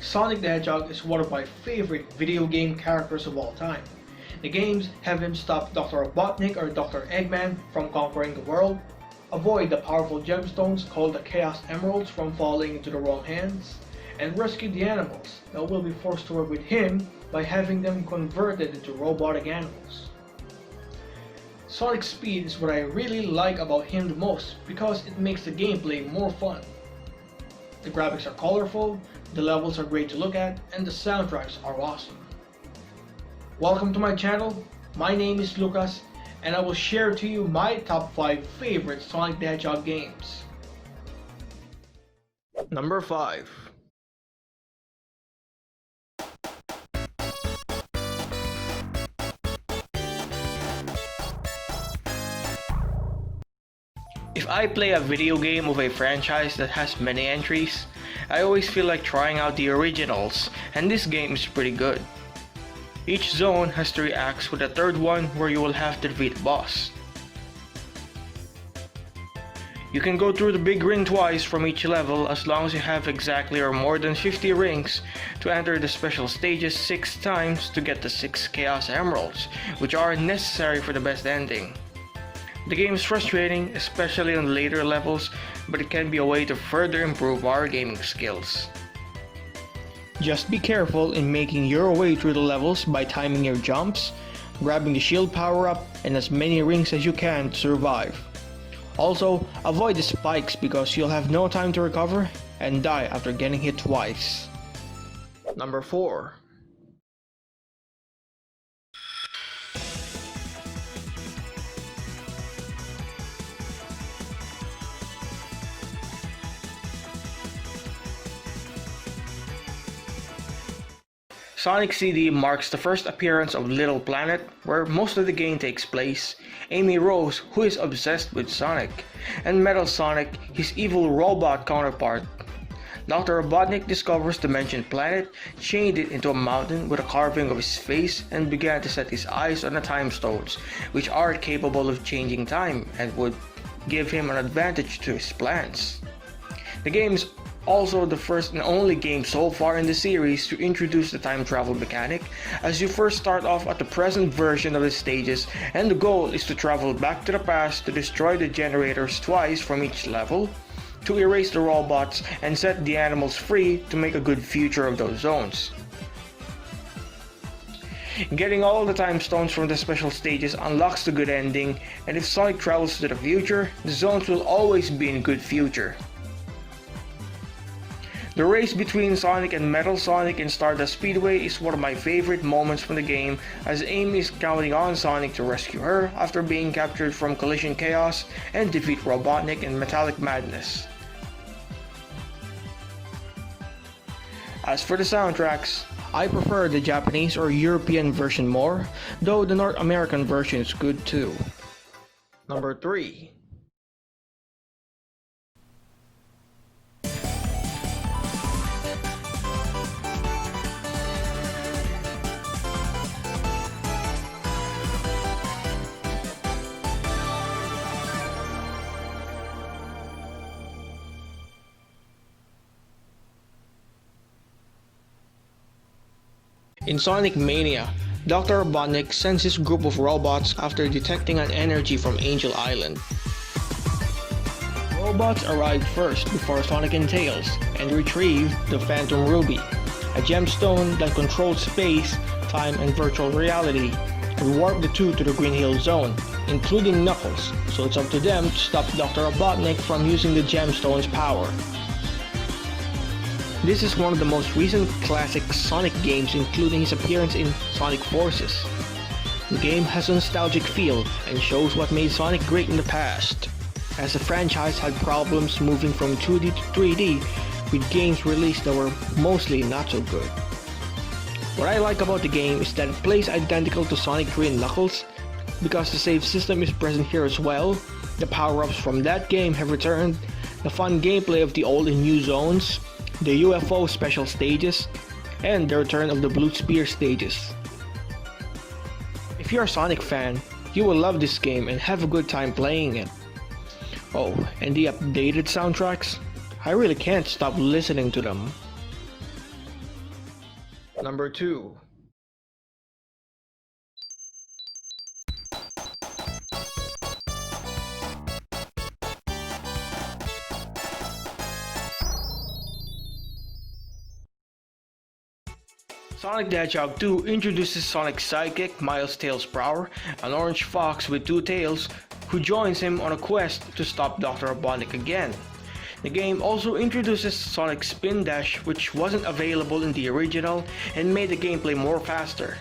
Sonic the Hedgehog is one of my favorite video game characters of all time. The games have him stop Dr. Robotnik or Dr. Eggman from conquering the world, avoid the powerful gemstones called the Chaos Emeralds from falling into the wrong hands, and rescue the animals that will be forced to work with him by having them converted into robotic animals. Sonic's speed is what I really like about him the most because it makes the gameplay more fun. The graphics are colorful, the levels are great to look at, and the soundtracks are awesome. Welcome to my channel, my name is Lukas, and I will share to you my top 5 favorite Sonic the Hedgehog games. Number 5. If I play a video game of a franchise that has many entries, I always feel like trying out the originals, and this game is pretty good. Each zone has 3 acts with a third one where you will have to defeat a boss. You can go through the big ring twice from each level as long as you have exactly or more than 50 rings to enter the special stages 6 times to get the 6 Chaos Emeralds, which are necessary for the best ending. The game is frustrating, especially on the later levels, but it can be a way to further improve our gaming skills. Just be careful in making your way through the levels by timing your jumps, grabbing the shield power-up, and as many rings as you can to survive. Also, avoid the spikes because you'll have no time to recover and die after getting hit twice. Number 4. Sonic CD marks the first appearance of Little Planet, where most of the game takes place, Amy Rose, who is obsessed with Sonic, and Metal Sonic, his evil robot counterpart. Dr. Robotnik discovers the mentioned planet, chained it into a mountain with a carving of his face, and began to set his eyes on the time stones, which are capable of changing time and would give him an advantage to his plans. The game is also the first and only game so far in the series to introduce the time travel mechanic, as you first start off at the present version of the stages, and the goal is to travel back to the past to destroy the generators twice from each level, to erase the robots and set the animals free to make a good future of those zones. Getting all the time stones from the special stages unlocks the good ending, and if Sonic travels to the future, the zones will always be in good future. The race between Sonic and Metal Sonic in Stardust Speedway is one of my favorite moments from the game, as Amy is counting on Sonic to rescue her after being captured from Collision Chaos and defeat Robotnik in Metallic Madness. As for the soundtracks, I prefer the Japanese or European version more, though the North American version is good too. Number 3. In Sonic Mania, Dr. Robotnik sends his group of robots after detecting an energy from Angel Island. Robots arrive first before Sonic and Tails and retrieve the Phantom Ruby, a gemstone that controls space, time, and virtual reality, and warp the two to the Green Hill Zone, including Knuckles, so it's up to them to stop Dr. Robotnik from using the gemstone's power. This is one of the most recent classic Sonic games, including his appearance in Sonic Forces. The game has a nostalgic feel and shows what made Sonic great in the past, as the franchise had problems moving from 2D to 3D with games released that were mostly not so good. What I like about the game is that it plays identical to Sonic 3 and Knuckles, because the save system is present here as well, the power-ups from that game have returned, the fun gameplay of the old and new zones, the UFO special stages, and the return of the Blue Spear stages. If you're a Sonic fan, you will love this game and have a good time playing it. Oh, and the updated soundtracks? I really can't stop listening to them. Number 2. Sonic the Hedgehog 2 introduces Sonic's sidekick, Miles Tails Prower, an orange fox with two tails, who joins him on a quest to stop Dr. Robotnik again. The game also introduces Sonic's Spin Dash, which wasn't available in the original, and made the gameplay more faster.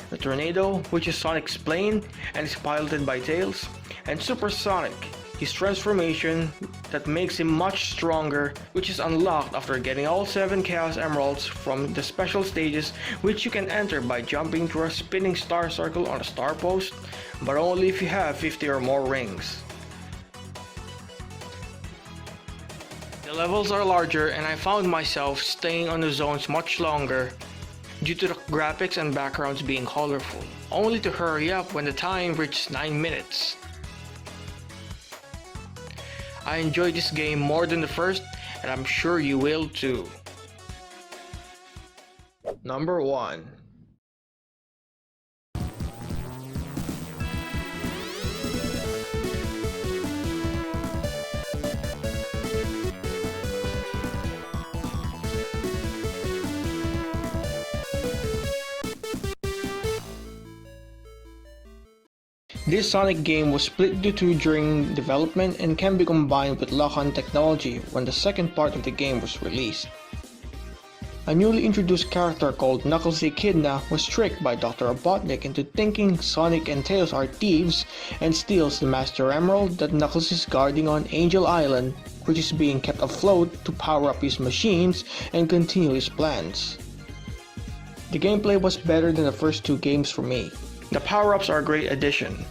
The Tornado, which is Sonic's plane and is piloted by Tails, and Super Sonic, his transformation that makes him much stronger, which is unlocked after getting all 7 Chaos Emeralds from the special stages, which you can enter by jumping through a spinning star circle on a star post, but only if you have 50 or more rings. The levels are larger and I found myself staying on the zones much longer due to the graphics and backgrounds being colorful, only to hurry up when the time reached 9 minutes. I enjoyed this game more than the first, and I'm sure you will too. Number 1. This Sonic game was split into two during development and can be combined with lock-on technology when the second part of the game was released. A newly introduced character called Knuckles the Echidna was tricked by Dr. Robotnik into thinking Sonic and Tails are thieves and steals the Master Emerald that Knuckles is guarding on Angel Island, which is being kept afloat to power up his machines and continue his plans. The gameplay was better than the first two games for me. The power-ups are a great addition.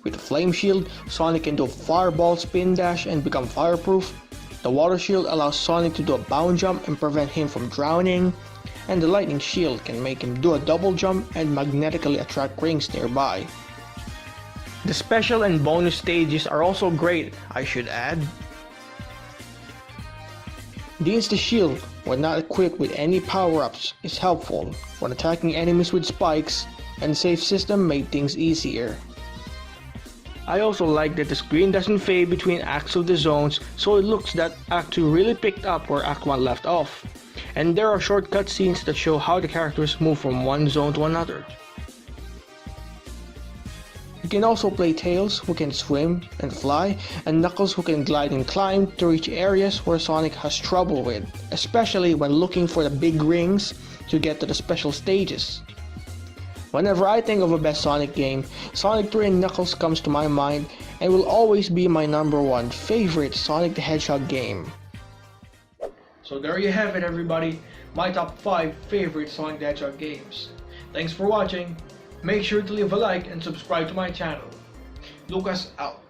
With the Flame Shield, Sonic can do a Fireball Spin Dash and become fireproof. The Water Shield allows Sonic to do a bound jump and prevent him from drowning. And the Lightning Shield can make him do a double jump and magnetically attract rings nearby. The special and bonus stages are also great, I should add. The Insta Shield, when not equipped with any power-ups, is helpful when attacking enemies with spikes, and the save system made things easier. I also like that the screen doesn't fade between acts of the zones, so it looks that Act 2 really picked up where Act 1 left off. And there are short cutscenes that show how the characters move from one zone to another. You can also play Tails, who can swim and fly, and Knuckles, who can glide and climb to reach areas where Sonic has trouble with, especially when looking for the big rings to get to the special stages. Whenever I think of a best Sonic game, Sonic 3 and Knuckles comes to my mind and will always be my number 1 favorite Sonic the Hedgehog game. So there you have it, everybody, my top 5 favorite Sonic the Hedgehog games. Thanks for watching. Make sure to leave a like and subscribe to my channel. Lukas out.